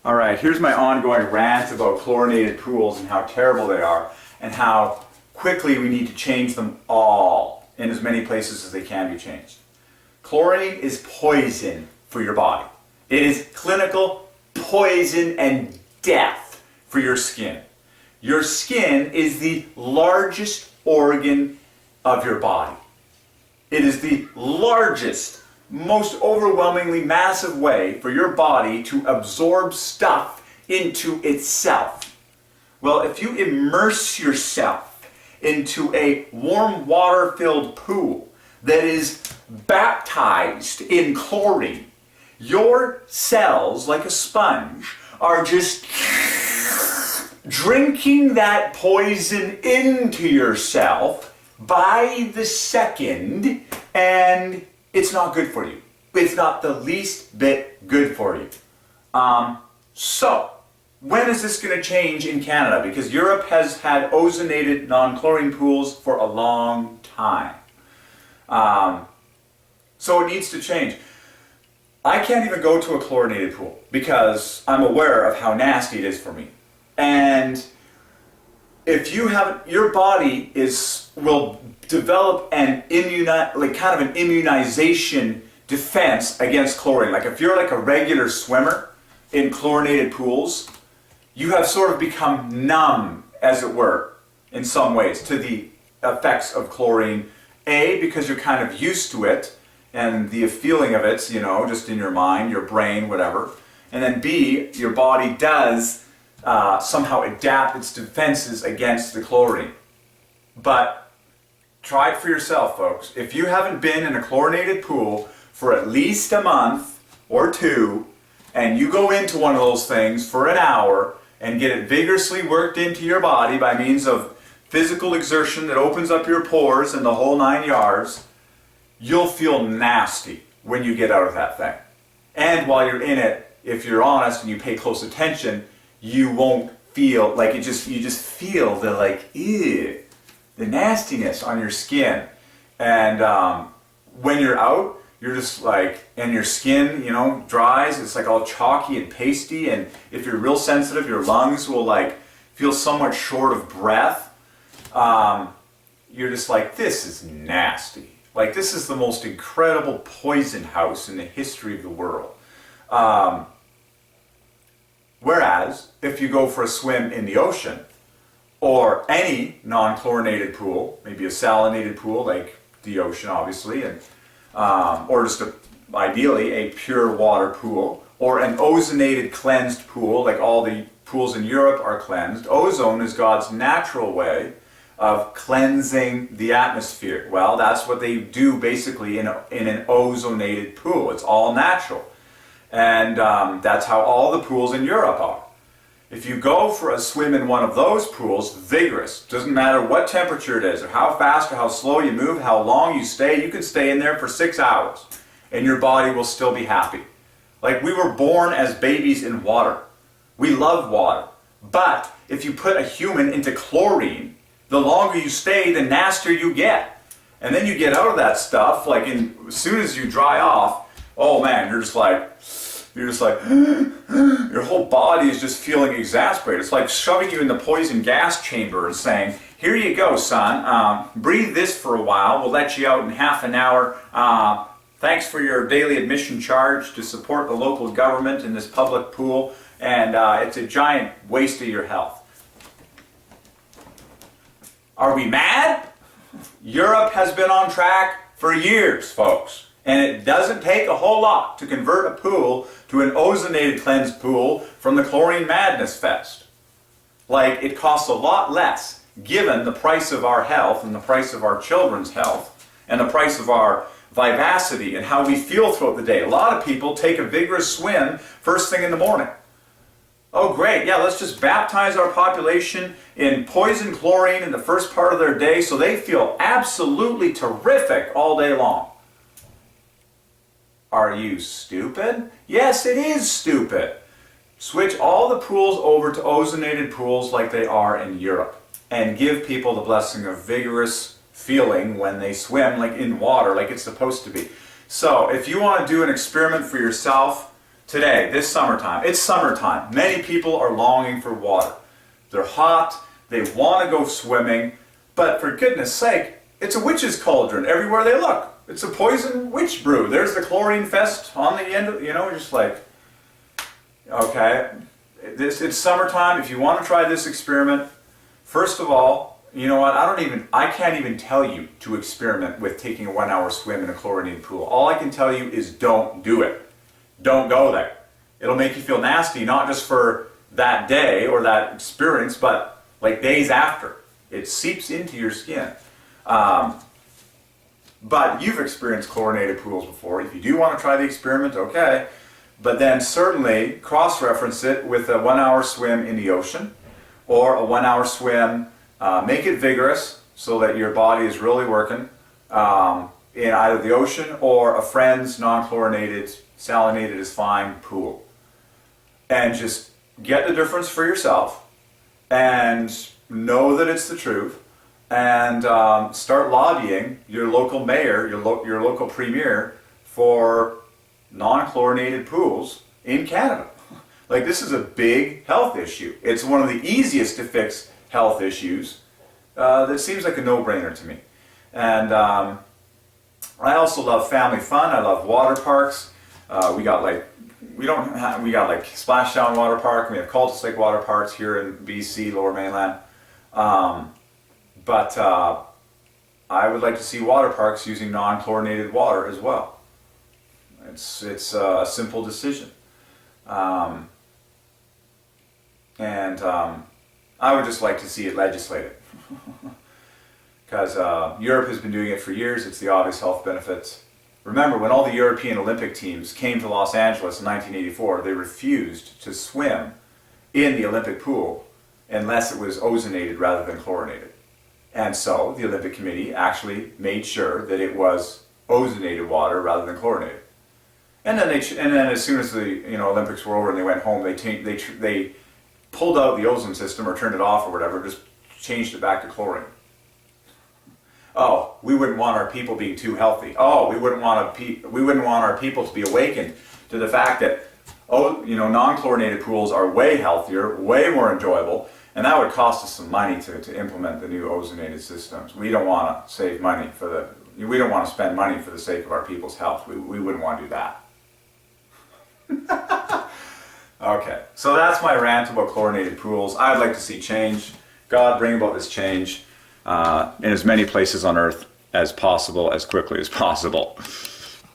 All right, here's my ongoing rant about chlorinated pools and how terrible they are and how quickly we need to change them all in as many places as they can be changed. Chlorine is poison for your body. It is clinical poison and death for your skin. Your skin is the largest organ of your body. It is the largest, most overwhelmingly massive way for your body to absorb stuff into itself. Well, if you immerse yourself into a warm water-filled pool that is baptized in chlorine, your cells, like a sponge, are just drinking that poison into yourself by the second, and it's not good for you. It's not the least bit good for you. So, when is this going to change in Canada? Because Europe has had ozonated non-chlorine pools for a long time. So it needs to change. I can't even go to a chlorinated pool because I'm aware of how nasty it is for me. And if you have, your body will develop an immunization defense against chlorine. Like if you're like a regular swimmer in chlorinated pools, you have sort of become numb, as it were, in some ways, to the effects of chlorine. A, because you're kind of used to it, and the feeling of it, you know, just in your mind, your brain, whatever. And then B, your body does somehow adapt its defenses against the chlorine. But try it for yourself, folks. If you haven't been in a chlorinated pool for at least a month or two, and you go into one of those things for an hour and get it vigorously worked into your body by means of physical exertion that opens up your pores and the whole 9 yards, you'll feel nasty when you get out of that thing. And while you're in it, if you're honest and you pay close attention, you won't feel like you just feel the the nastiness on your skin. And when you're out, you're just like, and your skin, you know, dries, it's like all chalky and pasty, and if you're real sensitive, your lungs will like feel somewhat short of breath. You're just like, this is nasty. Like, this is the most incredible poison house in the history of the world. Whereas, if you go for a swim in the ocean, or any non-chlorinated pool, maybe a salinated pool like the ocean obviously, and or just ideally a pure water pool, or an ozonated cleansed pool, like all the pools in Europe are cleansed. Ozone is God's natural way of cleansing the atmosphere. Well, that's what they do basically in an ozonated pool. It's all natural. And that's how all the pools in Europe are. If you go for a swim in one of those pools, vigorous, doesn't matter what temperature it is, or how fast or how slow you move, how long you stay, you can stay in there for 6 hours, and your body will still be happy. Like, we were born as babies in water. We love water. But if you put a human into chlorine, the longer you stay, the nastier you get. And then you get out of that stuff, like as soon as you dry off, oh man, you're just like, your whole body is just feeling exasperated. It's like shoving you in the poison gas chamber and saying, here you go, son, breathe this for a while, we'll let you out in half an hour. Thanks for your daily admission charge to support the local government in this public pool, and it's a giant waste of your health. Are we mad? Europe has been on track for years, folks. And it doesn't take a whole lot to convert a pool to an ozonated cleansed pool from the chlorine madness fest. Like, it costs a lot less, given the price of our health and the price of our children's health and the price of our vivacity and how we feel throughout the day. A lot of people take a vigorous swim first thing in the morning. Oh great, yeah, let's just baptize our population in poison chlorine in the first part of their day so they feel absolutely terrific all day long. Are you stupid? Yes, it is stupid. Switch all the pools over to ozonated pools like they are in Europe, and give people the blessing of vigorous feeling when they swim, like in water, like it's supposed to be. So if you want to do an experiment for yourself, today, this summertime, it's summertime. Many people are longing for water. They're hot, they want to go swimming, but for goodness sake, it's a witch's cauldron everywhere they look. It's a poison witch brew. There's the chlorine fest on the end of, just like, okay, it's summertime. If you want to try this experiment, first of all, you know what, I can't even tell you to experiment with taking a 1 hour swim in a chlorinated pool. All I can tell you is don't do it. Don't go there. It'll make you feel nasty, not just for that day or that experience, but like days after. It seeps into your skin. But you've experienced chlorinated pools before. If you do want to try the experiment, okay. But then certainly cross-reference it with a 1 hour swim in the ocean or a 1 hour swim. Make it vigorous so that your body is really working in either the ocean or a friend's non-chlorinated, salinated is fine pool. And just get the difference for yourself and know that it's the truth. And start lobbying your local mayor, your local premier for non-chlorinated pools in Canada. Like, this is a big health issue. It's one of the easiest to fix health issues. That seems like a no-brainer to me. And I also love family fun. I love water parks. We got like Splashdown Water Park. We have Cultus Lake Water Parks here in BC, Lower Mainland. But I would like to see water parks using non-chlorinated water as well. It's a simple decision. And I would just like to see it legislated. Because Europe has been doing it for years. It's the obvious health benefits. Remember, when all the European Olympic teams came to Los Angeles in 1984, they refused to swim in the Olympic pool unless it was ozonated rather than chlorinated. And so the Olympic Committee actually made sure that it was ozonated water rather than chlorinated. And then as soon as the Olympics were over and they went home, they pulled out the ozone system or turned it off or whatever, just changed it back to chlorine. Oh, we wouldn't want our people being too healthy. Oh, we wouldn't want our people to be awakened to the fact that non-chlorinated pools are way healthier, way more enjoyable. And that would cost us some money to implement the new ozonated systems. We don't want to save money we don't want to spend money for the sake of our people's health. We wouldn't want to do that. Okay, so that's my rant about chlorinated pools. I'd like to see change. God, bring about this change in as many places on earth as possible, as quickly as possible.